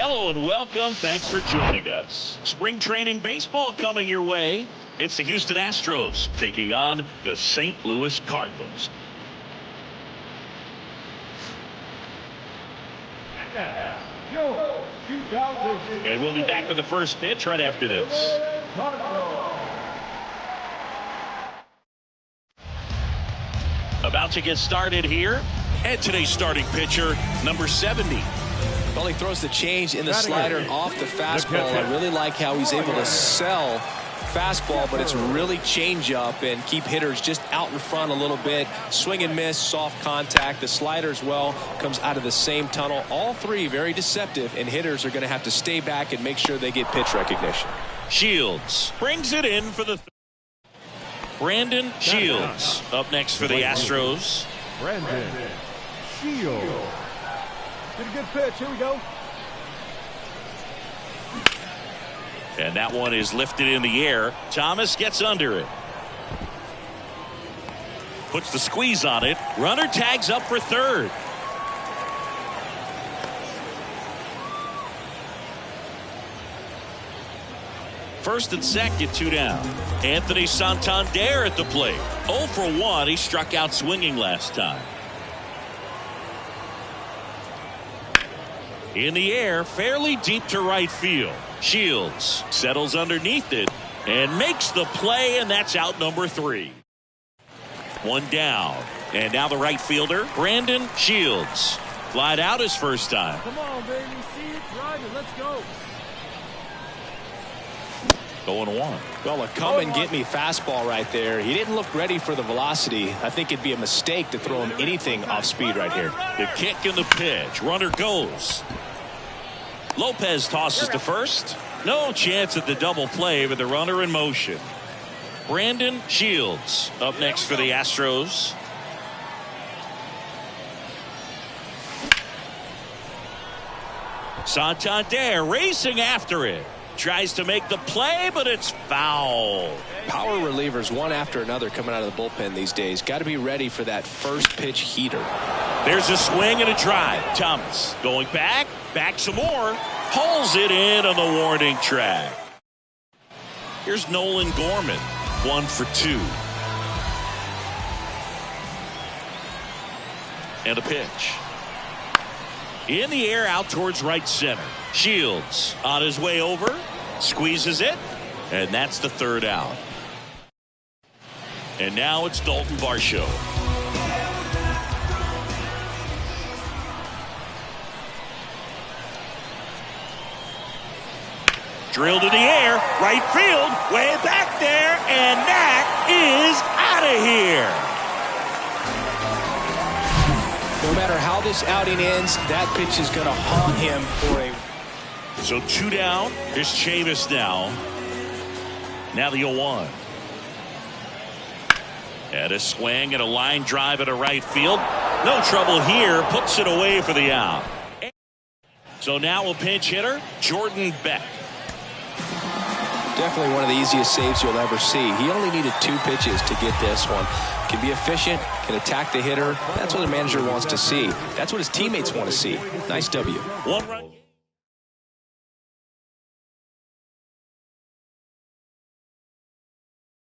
Hello and welcome. Thanks for joining us. Spring training baseball coming your way. It's the Houston Astros taking on the St. Louis Cardinals. And we'll be back with the first pitch right after this. About to get started here. And today's starting pitcher, number 70. Well, he throws the change in the slider and off the fastball. I really like how he's able to sell fastball, but it's really change up and keep hitters just out in front a little bit. Swing and miss, soft contact. The slider as well comes out of the same tunnel. All three very deceptive, and hitters are going to have to stay back and make sure they get pitch recognition. Shields brings it in for the Brandon Shields up next for the Astros. Brandon Shields. Get a good pitch. Here we go. And that one is lifted in the air. Thomas gets under it. Puts the squeeze on it. Runner tags up for third. First and second, 2 down. Anthony Santander at the plate. 0 for 1. He struck out swinging last time. In the air, fairly deep to right field. Shields settles underneath it and makes the play, and that's out number 3. 1 down. And now the right fielder, Brandon Shields. Flied out his first time. Come on, baby. See it, drive it. Let's go. 0-1. Well, a come and get me fastball right there. He didn't look ready for the velocity. I think it'd be a mistake to throw him anything off speed right here. The kick and the pitch. Runner goes. Lopez tosses to first. No chance at the double play with the runner in motion. Brandon Shields up next for the Astros. Santander racing after it. Tries to make the play, but it's foul. Power relievers one after another coming out of the bullpen these days. Got to be ready for that first pitch heater. There's a swing and a drive. Thomas going back some more. Pulls it in on the warning track. Here's Nolan Gorman. 1 for 2. And a pitch. In the air out towards right center. Shields on his way over. Squeezes it. And that's the 3rd out. And now it's Dalton Varsho. Drilled in the air, right field, way back there, and that is out of here. No matter how this outing ends, that pitch is going to haunt him for a... So 2 down. Here's Chavis now. Now the 0-1. And a swing and a line drive at a right field. No trouble here. Puts it away for the out. So now a pinch hitter, Jordan Beck. Definitely one of the easiest saves you'll ever see. He only needed 2 pitches to get this one. Can be efficient, can attack the hitter. That's what a manager wants to see. That's what his teammates want to see. Nice W. 1 run.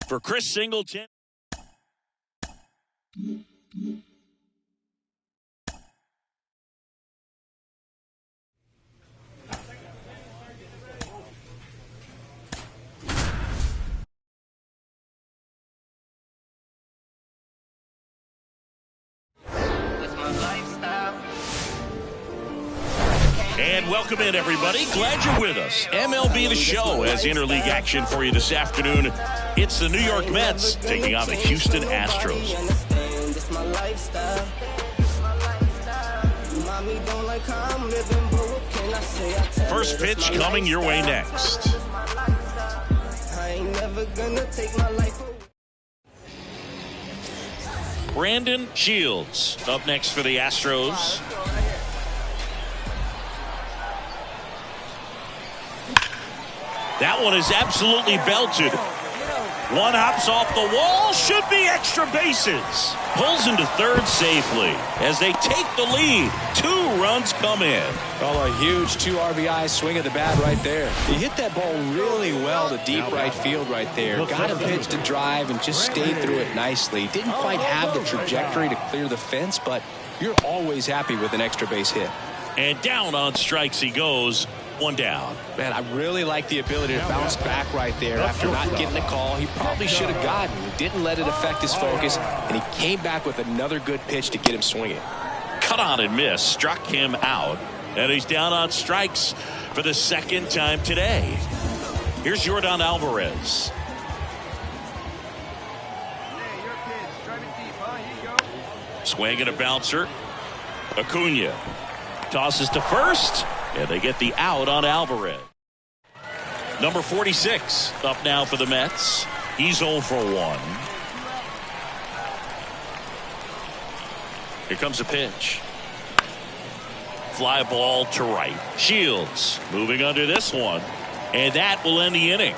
For Chris Singleton. And welcome in, everybody. Glad you're with us. MLB The Show has interleague action for you this afternoon. It's the New York Mets taking on the Houston Astros. First pitch coming your way next. Brandon Shields up next for the Astros. That one is absolutely belted. One hops off the wall. Should be extra bases. Pulls into third safely as they take the lead. 2 runs come in. Oh, a huge 2 RBI swing of the bat right there. He hit that ball really well to deep right field right there. Got a pitch to drive and just stayed through it nicely. Didn't quite have the trajectory to clear the fence, but you're always happy with an extra base hit. And down on strikes he goes. 1 down. Man, I really like the ability to bounce back right there after not getting a call he probably should have gotten. He didn't let it affect his focus, and he came back with another good pitch to get him swinging. Cut on and miss. Struck him out. And he's down on strikes for the 2nd time today. Here's Yordan Alvarez. Swing and a bouncer. Acuna tosses to first. And they get the out on Alvarez. Number 46 up now for the Mets. He's 0 for 1. Here comes a pitch. Fly ball to right. Shields moving under this one. And that will end the inning.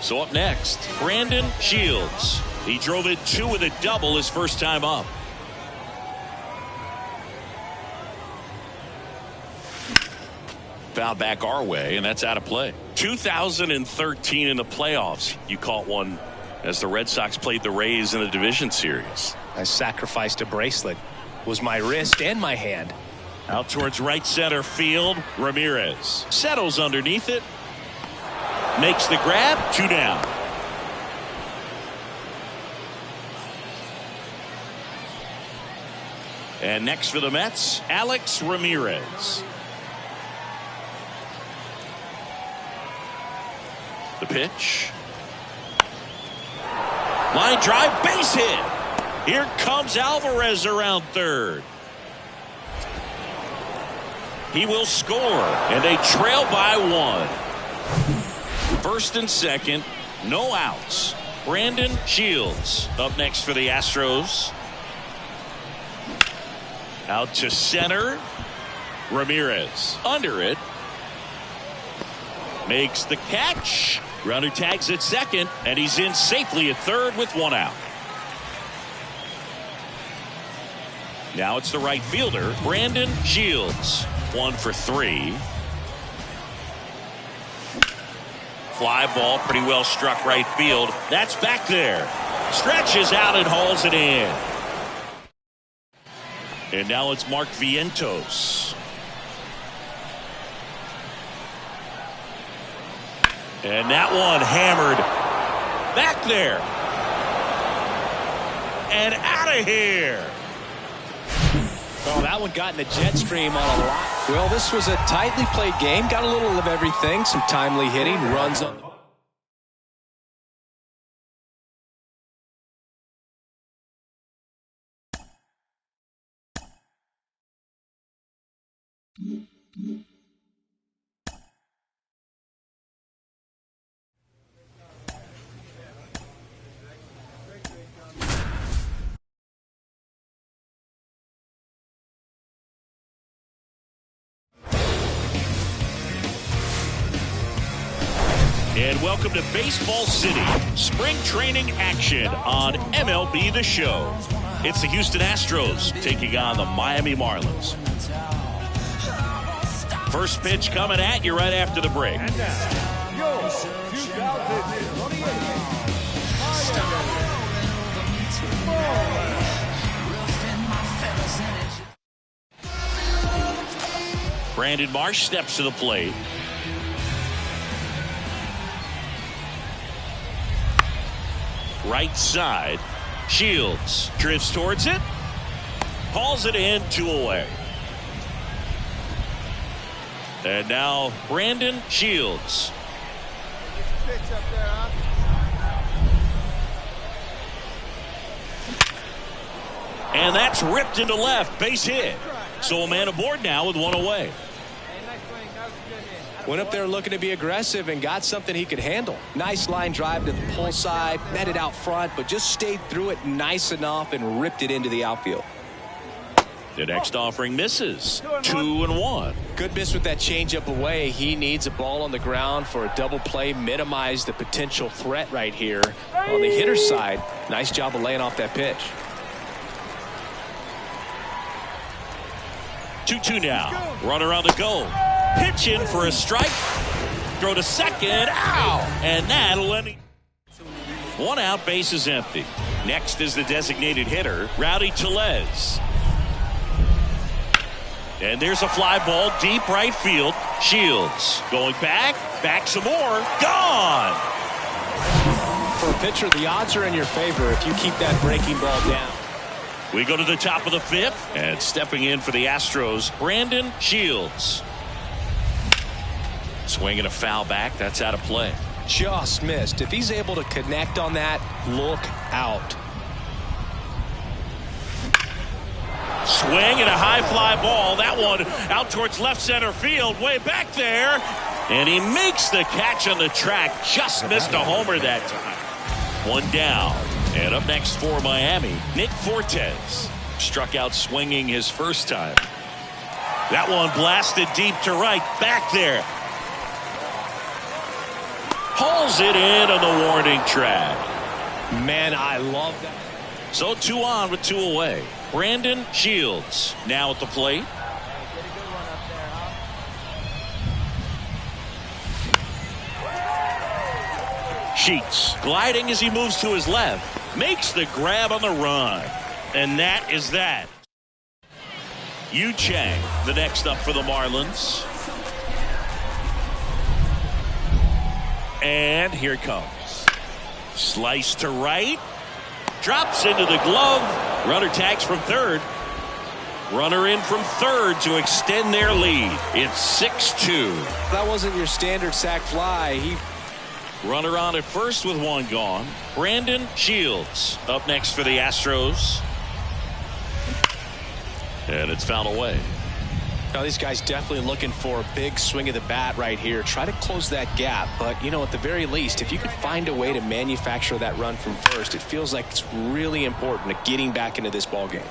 So up next, Brandon Shields. He drove in 2 with a double his first time up. Foul back our way, and that's out of play. 2013 in the playoffs, you caught one as the Red Sox played the Rays in the division series. I sacrificed a bracelet. It was my wrist and my hand. Out towards right center field, Ramirez settles underneath it. Makes the grab, 2 down. And next for the Mets, Alex Ramirez. The pitch. Line drive, base hit. Here comes Alvarez around third. He will score, and they trail by 1. First and second, no outs. Brandon Shields up next for the Astros. Out to center. Ramirez under it. Makes the catch. Runner tags at second, and he's in safely at third with 1 out. Now it's the right fielder, Brandon Shields. 1 for 3. Fly ball pretty well struck right field. That's back there. Stretches out and hauls it in. And now it's Mark Vientos. And that one hammered back there. And out of here. Oh, that one got in the jet stream on a lot. Well, this was a tightly played game. Got a little of everything. Some timely hitting, runs on. And welcome to Baseball City. Spring training action on MLB The Show. It's the Houston Astros taking on the Miami Marlins. First pitch coming at you right after the break. And now, your 2028 Brandon Marsh steps to the plate. Right side. Shields drifts towards it. Hauls it in, 2 away. And now Brandon Shields. And that's ripped into left. Base hit. So a man aboard now with 1 away. Went up there looking to be aggressive and got something he could handle. Nice line drive to the pull side, met it out front, but just stayed through it nice enough and ripped it into the outfield. The next offering misses. 2-1. Good miss with that changeup away. He needs a ball on the ground for a double play. Minimize the potential threat right here on the hitter's side. Nice job of laying off that pitch. 2-2 now. Runner on the go. Pitch in for a strike. Throw to second. Ow! And that'll end. One out, base is empty. Next is the designated hitter, Rowdy Tellez. And there's a fly ball deep right field. Shields going back some more. Gone! For a pitcher, the odds are in your favor if you keep that breaking ball down. We go to the top of the fifth, and stepping in for the Astros, Brandon Shields. Swinging a foul back. That's out of play. Just missed. If he's able to connect on that, look out. Swing and a high fly ball. That one out towards left center field, way back there. And he makes the catch on the track. Just missed a homer that time. One down. And up next for Miami, Nick Fortes. Struck out swinging his first time. That one blasted deep to right. Back there. Pulls it in on the warning track. Man, I love that. So 2 on with 2 away. Brandon Shields now at the plate. Sheets gliding as he moves to his left. Makes the grab on the run. And that is that. Yu Chang, the next up for the Marlins. And here it comes. Slice to right. Drops into the glove. Runner tags from third. Runner in from third to extend their lead. It's 6-2. That wasn't your standard sac fly. Runner on at first with 1 gone. Brandon Shields up next for the Astros. And it's fouled away. Now these guys definitely looking for a big swing of the bat right here. Try to close that gap. But, you know, at the very least, if you could find a way to manufacture that run from first, it feels like it's really important to getting back into this ball game.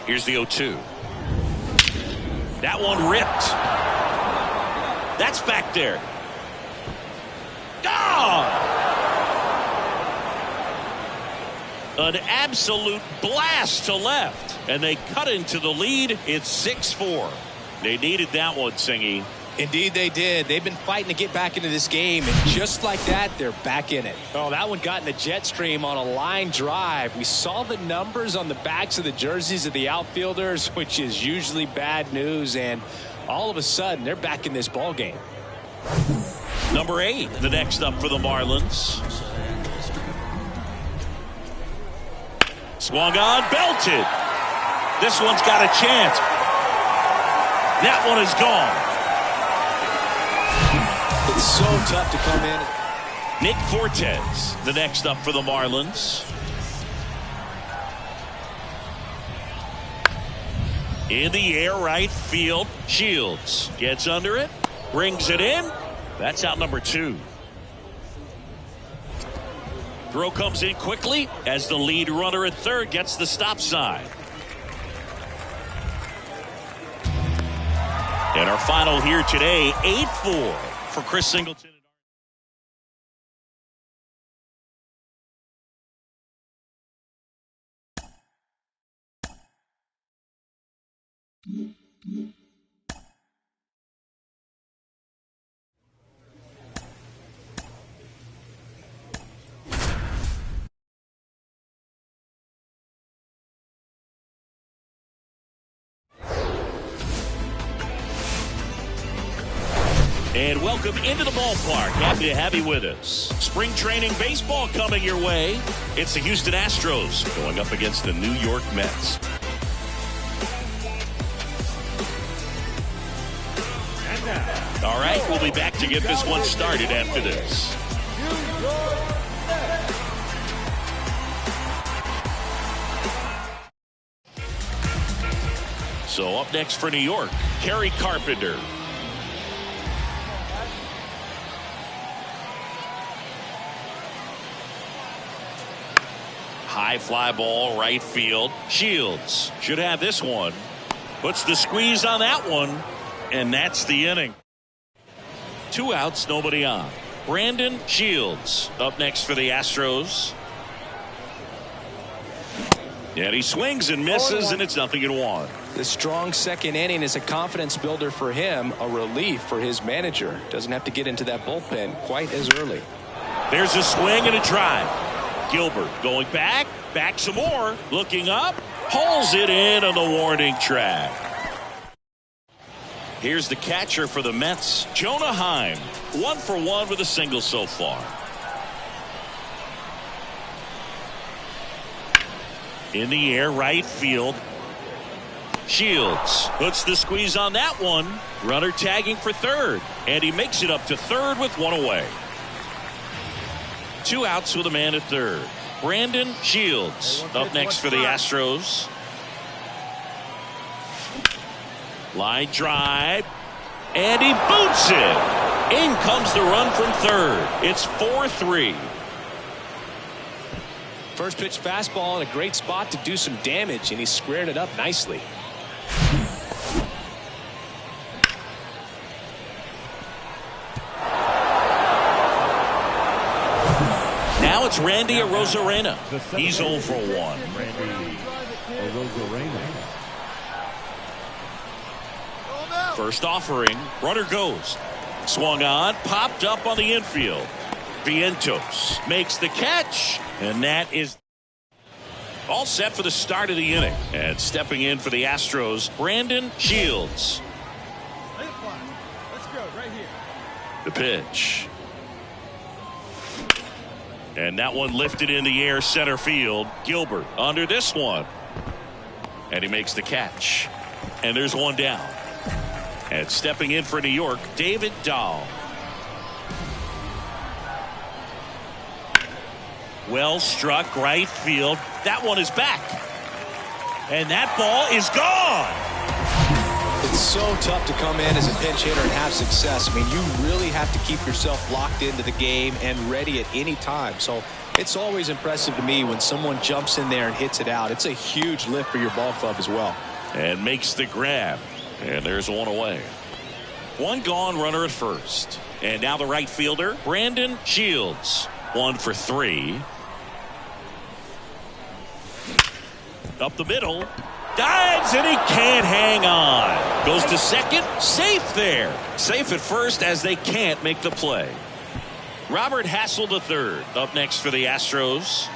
Here's the 0-2. That one ripped. That's back there. Gone! An absolute blast to left. And they cut into the lead. It's 6-4. They needed that one, Singy. Indeed they did. They've been fighting to get back into this game, and just like that, they're back in it. Oh, that one got in the jet stream on a line drive. We saw the numbers on the backs of the jerseys of the outfielders, which is usually bad news, and all of a sudden, they're back in this ball game. Number 8, the next up for the Marlins. Swung on, belted. This one's got a chance. That one is gone. It's so tough to come in. Nick Fortes, the next up for the Marlins. In the air, right field. Shields gets under it, brings it in. That's out number 2. Throw comes in quickly as the lead runner at third gets the stop sign. And our final here today, 8-4 for Chris Singleton. And welcome into the ballpark. Happy to have you with us. Spring training baseball coming your way. It's the Houston Astros going up against the New York Mets. All right, we'll be back to get this one started after this. So up next for New York, Kerry Carpenter. High fly ball right field. Shields should have this one. Puts the squeeze on that one. And that's the inning. 2 outs, nobody on. Brandon Shields up next for the Astros. And he swings and misses, and it's 0-1. The strong second inning is a confidence builder for him, a relief for his manager. Doesn't have to get into that bullpen quite as early. There's a swing and a drive. Gilbert going back some more, looking up, pulls it in on the warning track. Here's the catcher for the Mets, Jonah Heim. 1 for 1 with a single so far. In the air, right field. Shields puts the squeeze on that one. Runner tagging for third, and he makes it up to third with 1 away. 2 outs with a man at third. Brandon Shields up next for the Astros. Line drive, and he boots it. In comes the run from third. It's 4-3. First pitch fastball in a great spot to do some damage, and he squared it up nicely. Now it's Randy Arozarena. He's 0 for 1. Randy Arozarena. First offering, runner goes. Swung on, popped up on the infield. Vientos makes the catch, and that is all set for the start of the inning. And stepping in for the Astros, Brandon Shields. Let's go right here. The pitch. And that one lifted in the air, center field. Gilbert under this one. And he makes the catch. And there's 1 down. And stepping in for New York, David Dahl. Well struck right field. That one is back. And that ball is gone. It's so tough to come in as a pinch hitter and have success. I mean, you really have to keep yourself locked into the game and ready at any time. So it's always impressive to me when someone jumps in there and hits it out. It's a huge lift for your ball club as well. And makes the grab. And there's 1 away. 1 gone, runner at first. And now the right fielder, Brandon Shields. 1 for 3. Up the middle. Dives, and he can't hang on. Goes to second. Safe there. Safe at first as they can't make the play. Robert Hassel III up next for the Astros.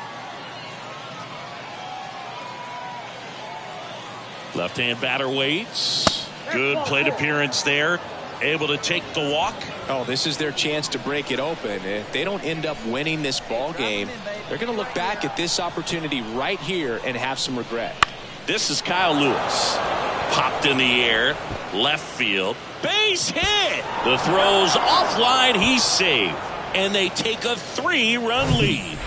Left-hand batter waits. Good plate appearance there. Able to take the walk. Oh, this is their chance to break it open. If they don't end up winning this ball game, they're going to look back at this opportunity right here and have some regret. This is Kyle Lewis. Popped in the air. Left field. Base hit. The throw's offline. He's safe. And they take a 3-run lead.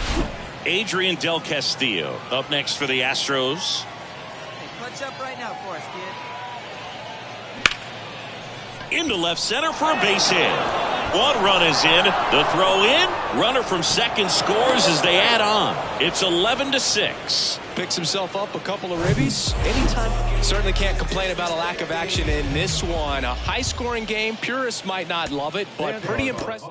Adrian Del Castillo up next for the Astros. Clutch up right now for us, kid. Into left center for a base hit. 1 run is in. The throw in. Runner from second scores as they add on. It's 11-6. Picks himself up a couple of ribbies. Anytime. Certainly can't complain about a lack of action in this one. A high-scoring game. Purists might not love it, but pretty impressive.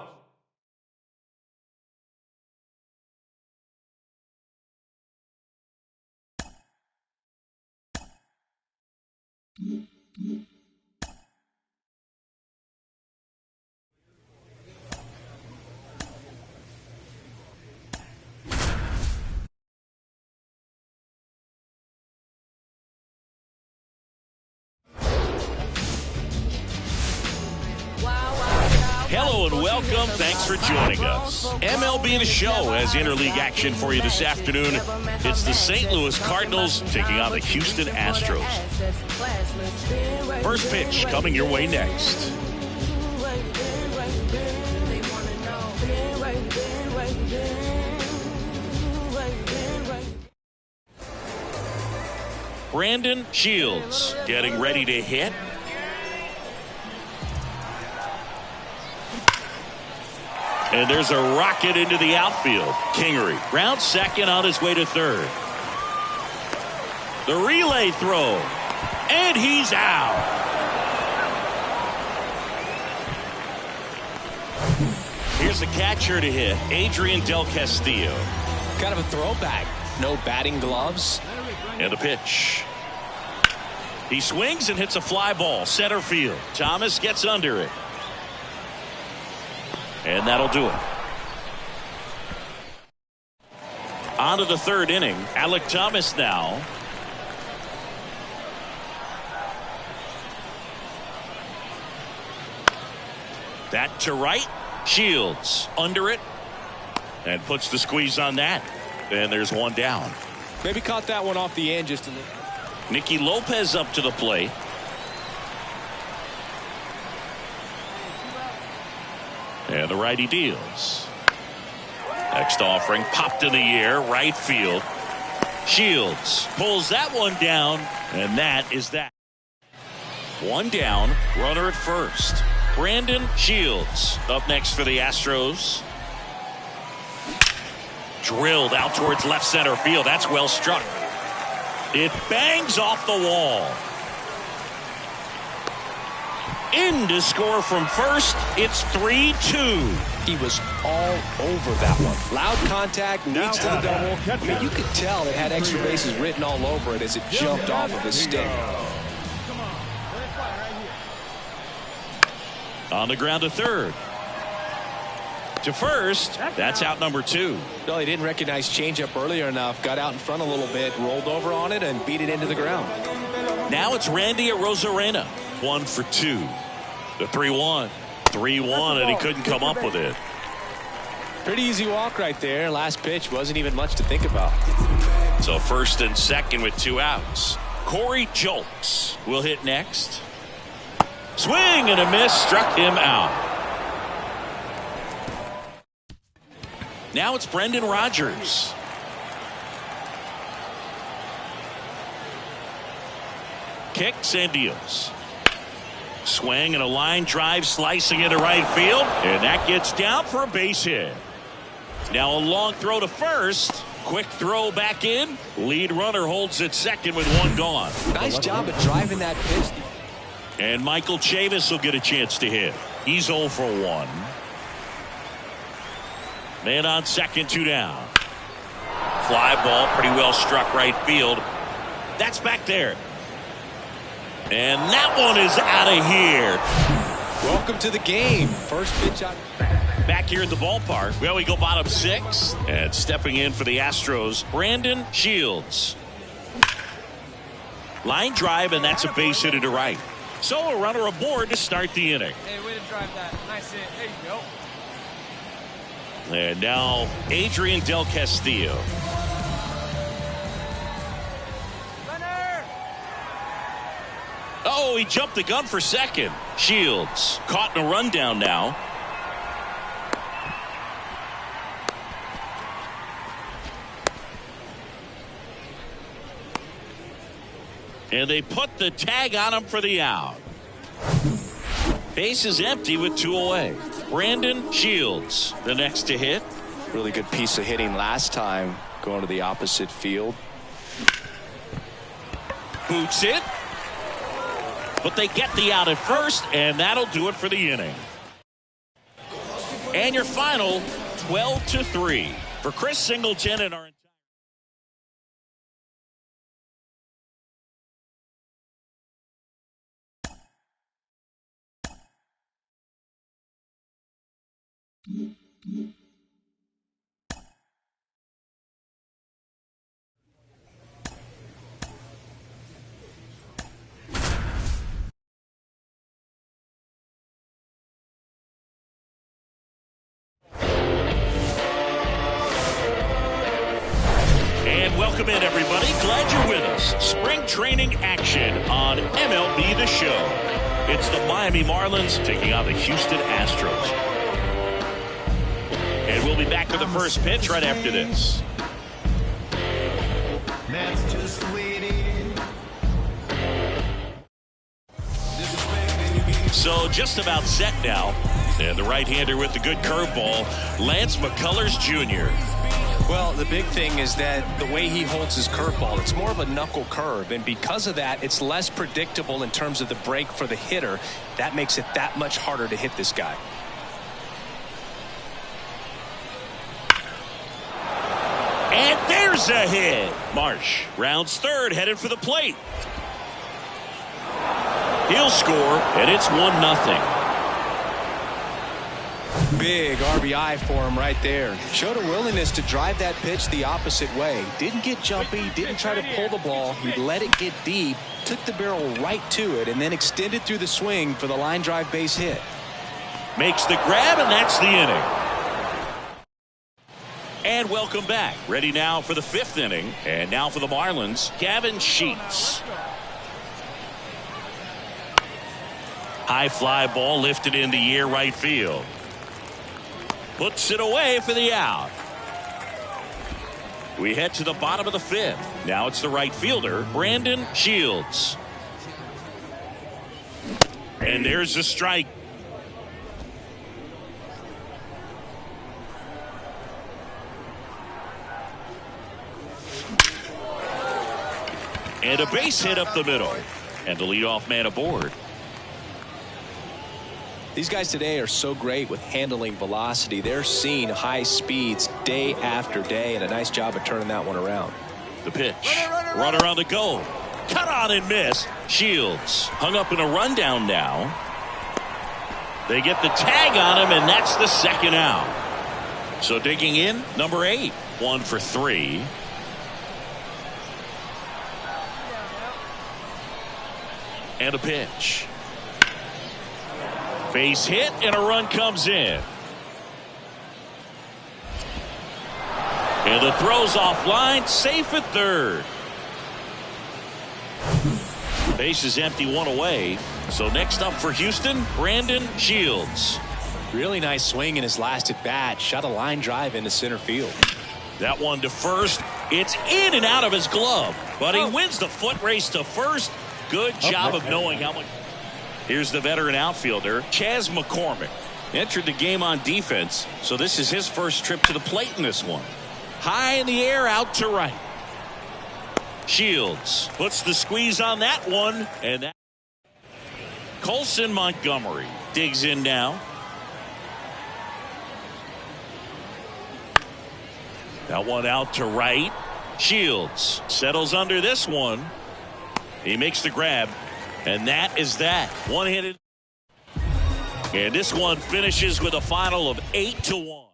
Hello and welcome. Thanks for joining us. MLB The Show has interleague action for you this afternoon. It's the St. Louis Cardinals taking on the Houston Astros. First pitch coming your way next. Brandon Shields getting ready to hit. And there's a rocket into the outfield. Kingery rounds second on his way to third. The relay throw. And he's out. Here's the catcher to hit, Adrian Del Castillo. Kind of a throwback. No batting gloves. And the pitch. He swings and hits a fly ball, center field. Thomas gets under it. And that'll do it. On to the third inning. Alec Thomas now. That to right. Shields under it. And puts the squeeze on that. And there's one down. Maybe caught that one off the end just a little. Nicky Lopez up to the plate. And the righty deals. Next offering popped in the air, right field. Shields pulls that one down, and that is that. One down, runner at first. Brandon Shields up next for the Astros. Drilled out towards left center field. That's well struck. It bangs off the wall. In to score from first. It's 3-2. He was all over that one. Loud contact, leads to the double. I mean, you could tell it had extra bases written all over it as it jumped off of his stick. On the ground to third. To first. That's out number 2. No, he didn't recognize changeup earlier enough. Got out in front a little bit, rolled over on it, and beat it into the ground. Now it's Randy Arozarena. 1 for 2. The 3-1. 3-1, and he couldn't come up with it. Pretty easy walk right there. Last pitch wasn't even much to think about. So first and second with 2 outs. Corey Julks will hit next. Swing and a miss. Struck him out. Now it's Brendan Rodgers. Kicks and deals. Swing and a line drive slicing into right field. And that gets down for a base hit. Now a long throw to first. Quick throw back in. Lead runner holds at second with 1 gone. Nice job of driving that pitch. And Michael Chavis will get a chance to hit. He's 0 for 1. Man on second, 2 down. Fly ball pretty well struck right field. That's back there. And that one is out of here. Welcome to the game. First pitch out. Back here at the ballpark. Well, we go bottom 6. And stepping in for the Astros, Brandon Shields. Line drive, and that's a base hit to right. So a runner aboard to start the inning. Hey, way to drive that. Nice hit. There you go. And now Adrian Del Castillo. Runner! Oh, he jumped the gun for second. Shields caught in a rundown now. And they put the tag on him for the out. Base is empty with 2 away. Brandon Shields, the next to hit. Really good piece of hitting last time, going to the opposite field. Boots it. But they get the out at first, and that'll do it for the inning. And your final, 12-3 for Chris Singleton and our welcome in, everybody. Glad you're with us. Spring training action on MLB The Show. It's the Miami Marlins taking on the Houston Astros. And we'll be back to the first pitch right after this. That's just waiting. So just about set now. And the right-hander with the good curveball, Lance McCullers Jr. Well, the big thing is that the way he holds his curveball, it's more of a knuckle curve. And because of that, it's less predictable in terms of the break for the hitter. That makes it that much harder to hit this guy. And there's a hit. Marsh rounds third, headed for the plate. He'll score, and it's 1-0. Big RBI for him right there. Showed a willingness to drive that pitch the opposite way. Didn't get jumpy, didn't try to pull the ball. He let it get deep, took the barrel right to it, and then extended through the swing for the line drive base hit. Makes the grab, and that's the inning. And welcome back. Ready now for the 5th inning. And now for the Marlins, Gavin Sheets. High fly ball lifted in the air right field. Puts it away for the out. We head to the bottom of the 5th. Now it's the right fielder, Brandon Shields. And there's a strike. And a base hit up the middle. And the leadoff man aboard. These guys today are so great with handling velocity. They're seeing high speeds day after day, and a nice job of turning that one around. The pitch. Runner on the go. Cut on and miss. Shields hung up in a rundown now. They get the tag on him, and that's the 2nd out. So digging in, number 8. 1 for 3. And a pitch. Base hit, and a run comes in. And the throw's offline, safe at third. Base is empty, 1 away. So next up for Houston, Brandon Shields. Really nice swing in his last at bat. Shot a line drive into center field. That one to first. It's in and out of his glove, but he wins the foot race to first. Good job of knowing how much. Here's the veteran outfielder, Chas McCormick. Entered the game on defense, so this is his first trip to the plate in this one. High in the air, out to right. Shields puts the squeeze on that one, and that. Colson Montgomery digs in now. That one out to right. Shields settles under this one. He makes the grab. And that is that. One-handed. And this one finishes with a final of 8-1.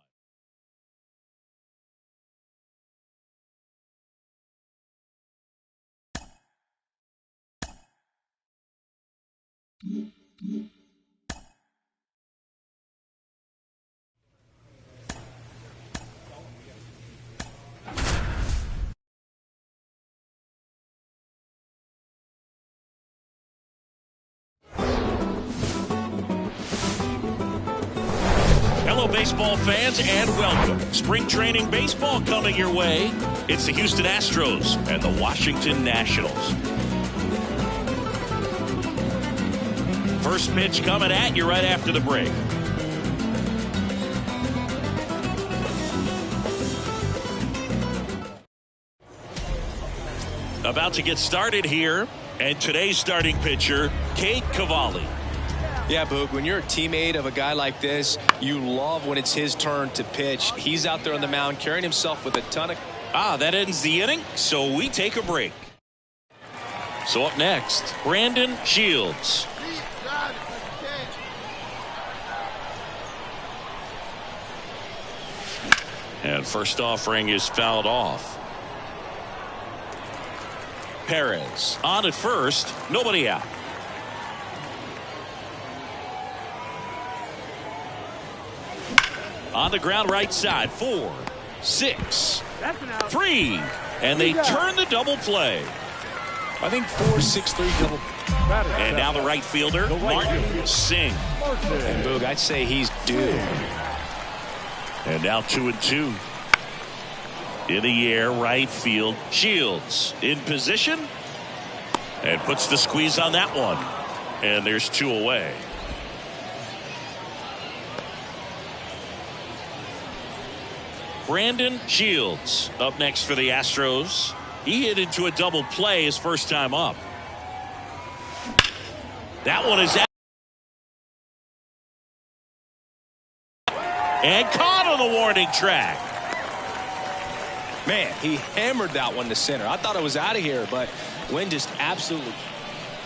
Hello, baseball fans, and welcome. Spring training baseball coming your way. It's the Houston Astros and the Washington Nationals. First pitch coming at you right after the break. About to get started here, and today's starting pitcher, Cade Cavalli. Yeah, Boog, when you're a teammate of a guy like this, you love when it's his turn to pitch. He's out there on the mound carrying himself with a ton of. That ends the inning, so we take a break. So up next, Brandon Shields. And first offering is fouled off. Perez on at first, nobody out. On the ground right side, 4, 6, 3, and they turn the double play. I think 4-6-3 double. And now the right fielder, Martin Singh. And Boog, I'd say he's due. And now 2-2. In the air, right field, Shields in position. And puts the squeeze on that one. And there's 2 away. Brandon Shields up next for the Astros. He hit into a double play his first time up. That one is out. And caught on the warning track. Man, he hammered that one to center. I thought it was out of here, but Wynn just absolutely.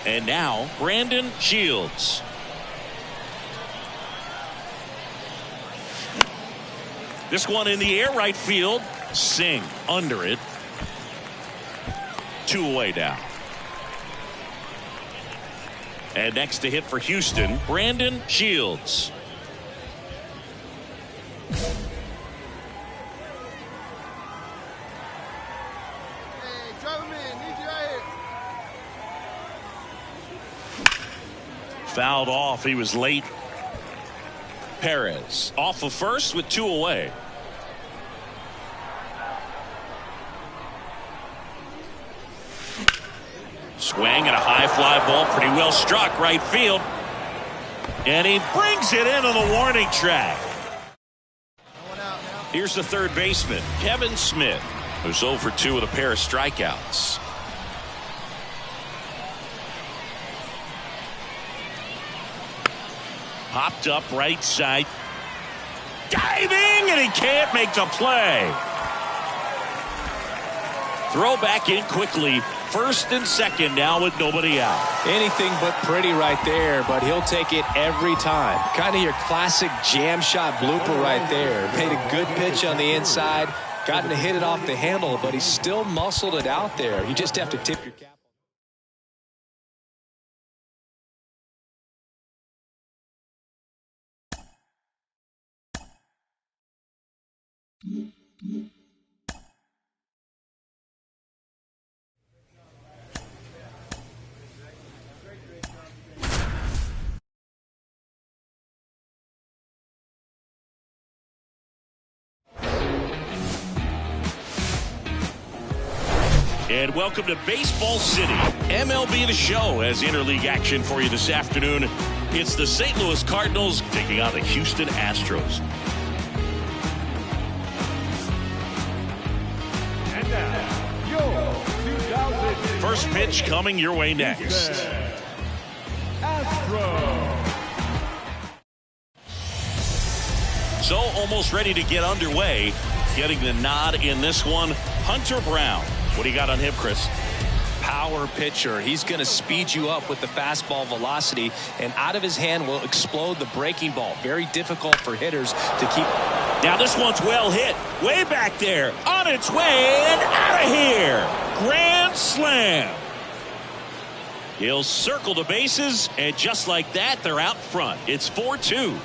And now Brandon Shields. This one in the air, right field. Singh under it. 2 away now. And next to hit for Houston, Brandon Shields. Fouled off. He was late. Perez off of first with 2 away. Swing and a high fly ball, pretty well struck right field. And he brings it into the warning track. Here's the third baseman, Kevin Smith, who's 0 for 2 with a pair of strikeouts. Popped up right side. Diving, and he can't make the play. Throw back in quickly. First and second now with nobody out. Anything but pretty right there, but he'll take it every time. Kind of your classic jam shot blooper right there. Made a good pitch on the inside. Gotten to hit it off the handle, but he still muscled it out there. You just have to tip your cap. And welcome to Baseball City. MLB The Show has interleague action for you this afternoon. It's the St. Louis Cardinals taking on the Houston Astros. And now, your 2000 First pitch coming your way next. Astros. So almost ready to get underway. Getting the nod in this one, Hunter Brown. What do you got on him, Chris? Power pitcher. He's going to speed you up with the fastball velocity, and out of his hand will explode the breaking ball. Very difficult for hitters to keep. Now this one's well hit. Way back there. On its way and out of here. Grand slam. He'll circle the bases, and just like that, they're out front. It's 4-2.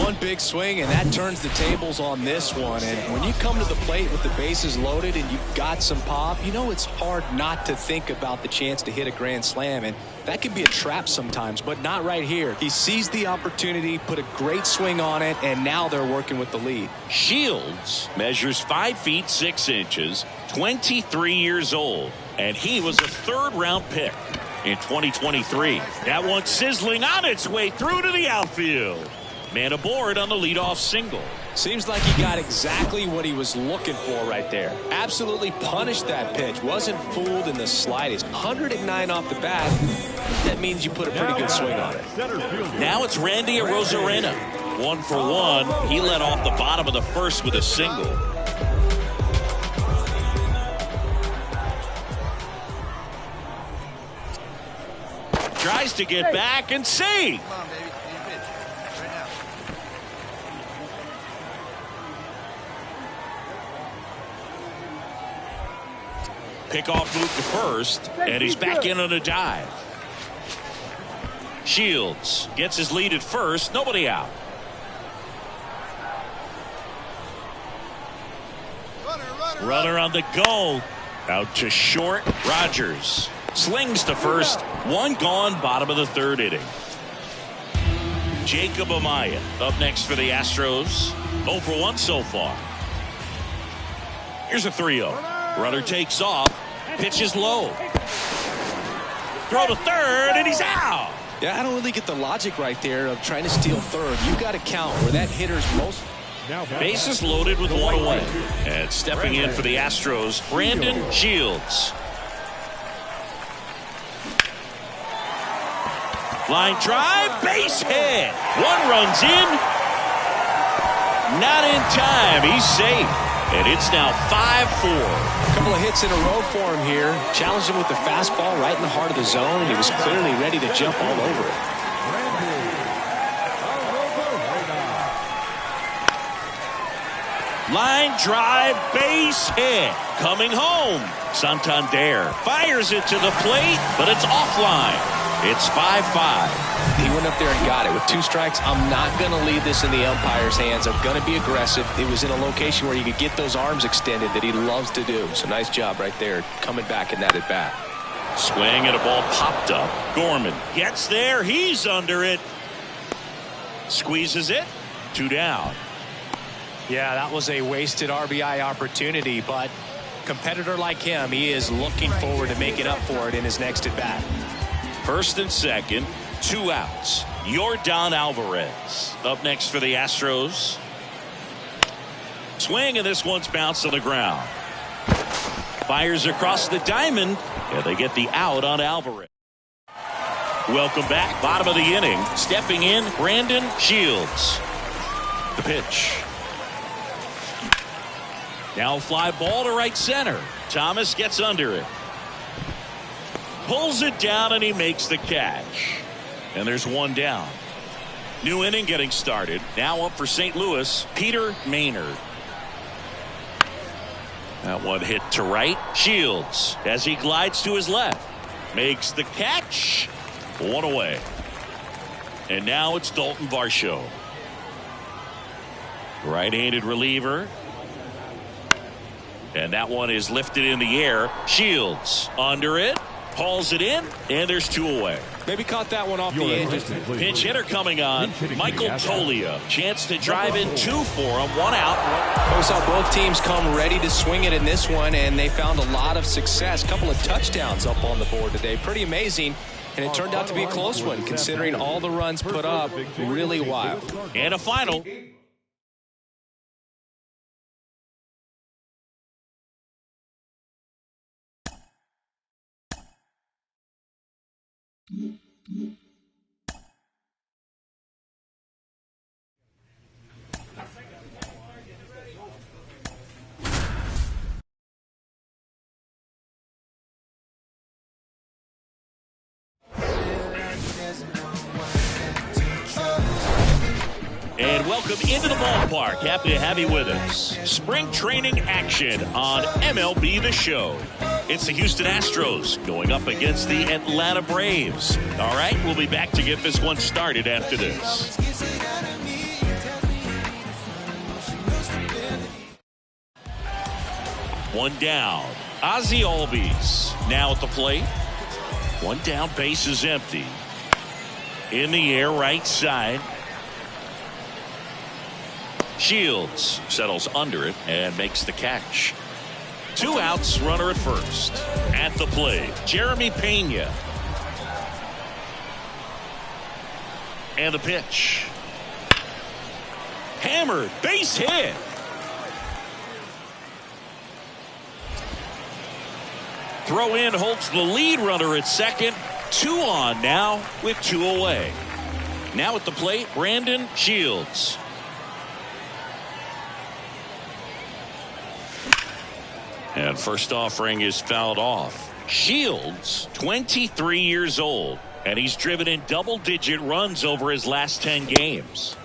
One big swing, and that turns the tables on this one. And when you come to the plate with the bases loaded and you've got some pop, you know it's hard not to think about the chance to hit a grand slam. And that can be a trap sometimes, but not right here. He seized the opportunity, put a great swing on it, and now they're working with the lead. Shields measures 5 feet 6 inches, 23 years old, and he was a third-round pick in 2023. That one sizzling on its way through to the outfield. Man aboard on the leadoff single. Seems like he got exactly what he was looking for right there. Absolutely punished that pitch. Wasn't fooled in the slightest. 109 off the bat. That means you put a pretty good swing on it. Now it's Randy Arozarena. 1 for 1. He led off the bottom of the first with a single. Tries to get back and see. Pickoff move to first, and he's back in on a dive. Shields gets his lead at first. Nobody out. Runner on the go. Out to short. Rogers slings to first. One gone, bottom of the third inning. Jacob Amaya up next for the Astros. 0 for 1 so far. Here's a 3-0. Runner takes off. Pitch is low. Throw to third, and he's out. Yeah, I don't really get the logic right there of trying to steal third. You got to count where that hitter's most. Bases loaded with one away. And stepping in for the Astros, Brandon Shields. Line drive, base hit. One runs in. Not in time. He's safe. And it's now 5-4. A couple of hits in a row for him here. Challenged him with the fastball right in the heart of the zone. He was clearly ready to jump all over it. Line drive, base hit. Coming home. Santander fires it to the plate, but it's offline. It's 5-5. He went up there and got it. With 2 strikes, I'm not going to leave this in the umpire's hands. I'm going to be aggressive. It was in a location where you could get those arms extended that he loves to do. So nice job right there coming back in that at bat. Swing and a ball popped up. Gorman gets there. He's under it. Squeezes it. 2 down. Yeah, that was a wasted RBI opportunity, but competitor like him, he is looking forward to making up for it in his next at bat. First and second, 2 outs. Yordan Alvarez up next for the Astros. Swing, and this one's bounced on the ground. Fires across the diamond, and they get the out on Alvarez. Welcome back. Bottom of the inning. Stepping in, Brandon Shields. The pitch. Now a fly ball to right center. Thomas gets under it. Pulls it down, and he makes the catch. And there's 1 down. New inning getting started. Now up for St. Louis, Peter Maynard. That one hit to right. Shields, as he glides to his left, makes the catch. 1 away. And now it's Dalton Varsho. Right-handed reliever. And that one is lifted in the air. Shields under it. Hauls it in, and there's 2 away. Maybe caught that one off the edge. Pinch hitter coming on, Michael Tolia. Chance to drive in 2 for him, 1 out. We saw both teams come ready to swing it in this one, and they found a lot of success. Couple of touchdowns up on the board today. Pretty amazing, and it turned out to be a close one, considering all the runs put up. Really wild. And a final. And welcome into the ballpark. Happy to have you with us. Spring training action on MLB The Show. It's the Houston Astros going up against the Atlanta Braves. All right, we'll be back to get this one started after this. One down. Ozzie Albies now at the plate. 1 down, base is empty. In the air, right side. Shields settles under it and makes the catch. 2 outs, runner at first. At the plate, Jeremy Pena. And the pitch. Hammered, base hit. Throw in holds the lead runner at second. 2 on now with 2 away. Now at the plate, Brandon Shields. And first offering is fouled off. Shields, 23 years old, and he's driven in double-digit runs over his last 10 games.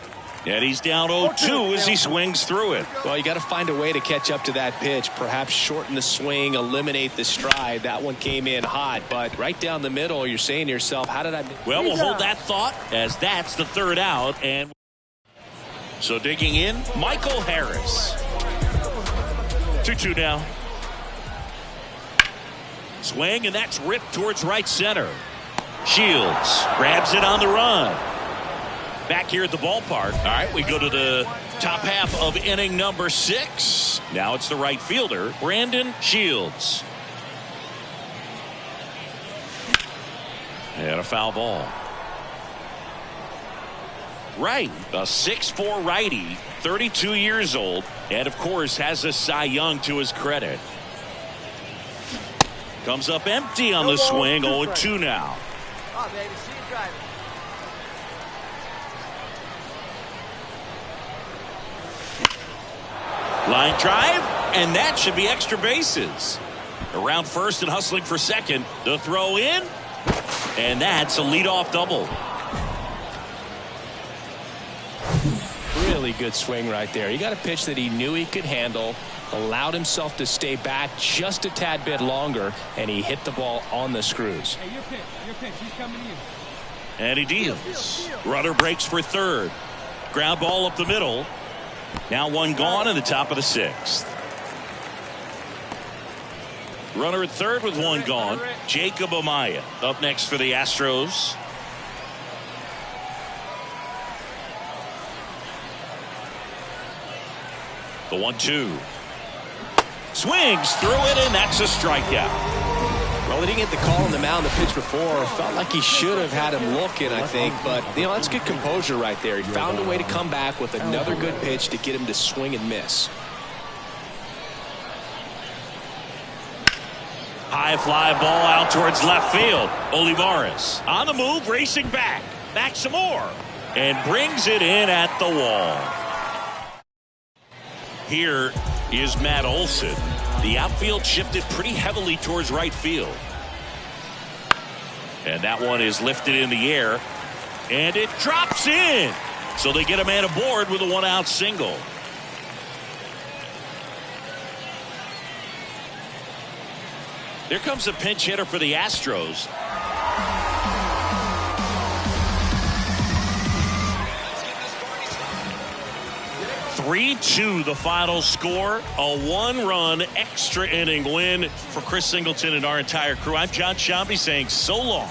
And he's down 0-2 as he swings through it. Well, you got to find a way to catch up to that pitch. Perhaps shorten the swing, eliminate the stride. That one came in hot, but right down the middle, you're saying to yourself, how did I... Well, we'll hold that thought as that's the 3rd out. And so digging in, Michael Harris. 2-2 now. Swing, and that's ripped towards right center. Shields grabs it on the run. Back here at the ballpark. All right, we go to the top half of inning number 6. Now it's the right fielder, Brandon Shields. And a foul ball. Right. A 6'4" righty, 32 years old, and of course has a Cy Young to his credit. Comes up empty on the swing. 0-2 now. Oh, baby, see you driving. Line drive, and that should be extra bases. Around first and hustling for second. The throw in, and that's a leadoff double. Really good swing right there. He got a pitch that he knew he could handle, allowed himself to stay back just a tad bit longer, and he hit the ball on the screws. Hey, your pitch, he's coming to you. And he deals. Runner breaks for third. Ground ball up the middle. Now one gone in the top of the sixth. Runner at third with one gone. Jacob Amaya up next for the Astros. The 1-2. Swings through it, and that's a strikeout. Well, he didn't get the call on the mound the pitch before. Felt like he should have had him looking, I think. But, that's good composure right there. He found a way to come back with another good pitch to get him to swing and miss. High fly ball out towards left field. Olivares on the move, racing back some more, and brings it in at the wall. Here is Matt Olson. The outfield shifted pretty heavily towards right field. And that one is lifted in the air, and it drops in. So they get a man aboard with a one-out single. Here comes a pinch hitter for the Astros. (3-2) the final score. A one-run extra inning win for Chris Singleton and our entire crew. I'm John Shambi saying so long.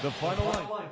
The final line.